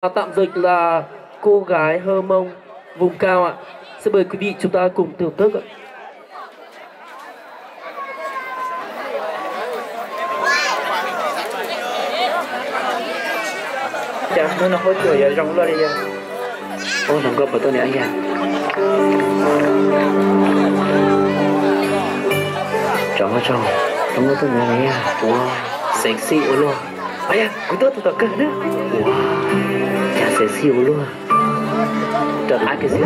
Tạm dịch là cô gái Hơ Mông vùng cao ạ. Xin mời quý vị chúng ta cùng thưởng thức ạ. Dạ, nó hối cười vậy rong lo đi. Ô, nằm gấp vào tôi này anh à. Trong có tôi này à. Wow, sexy quá luôn. Ay à, cứ tốt tôi cần nữa. Wow, chả sexy quá luôn. Trời ai cái gì?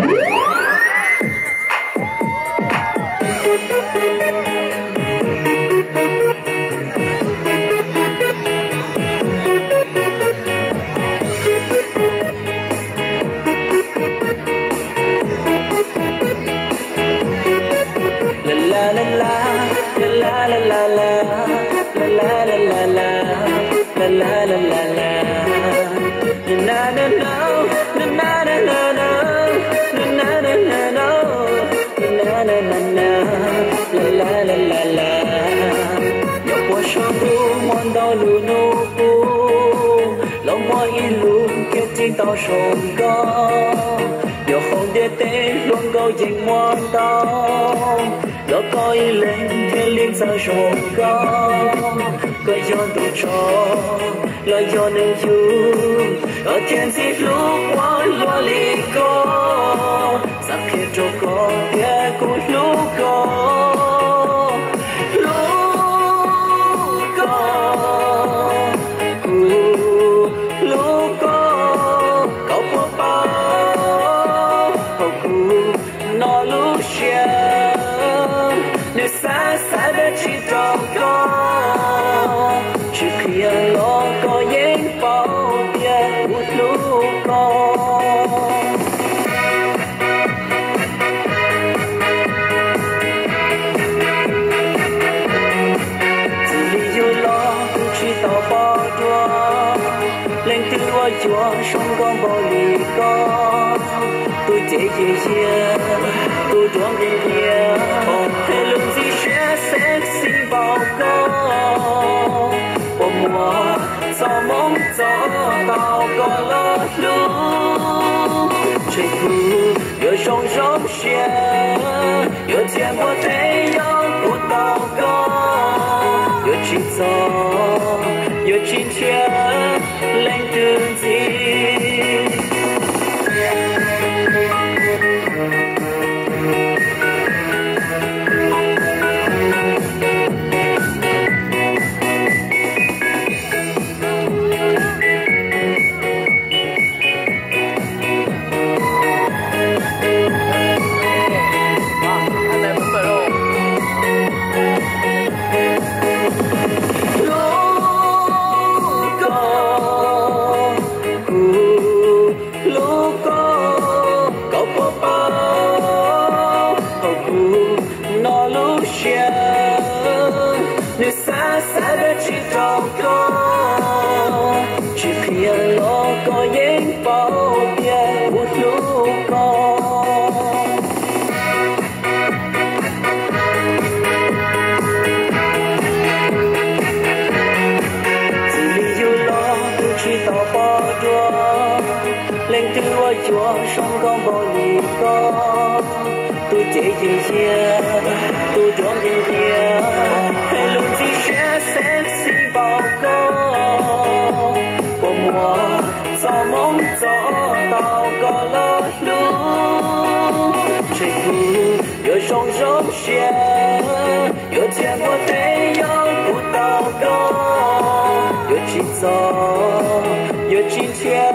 tao sồn có giờ không để té luôn câu dành ngoan tao đó coi lên thiên liên sao sồn có coi do tụ cho là do nên chú ở trên xích lúc quá lo li có sắp khi cho có kia cũng lúc có chúa sống con bao lì con tôi chỉ tôi đoán đến kia hay luôn gì sẽ xin vào con một mùa sau mong gió tao có lỡ lúc trời cứ giờ sống xe giờ tiền có thể nhau của tao có giờ chỉ gió giờ chín chia lên đường gì chúa sống con bao lì con tôi chỉ tôi đoán đến kia hay luôn gì sẽ xin vào con của mùa gió mong gió tao có lỡ lúc trời cứ giờ sống xe giờ tiền có thể nhau của tao có giờ chỉ gió giờ chỉ thiên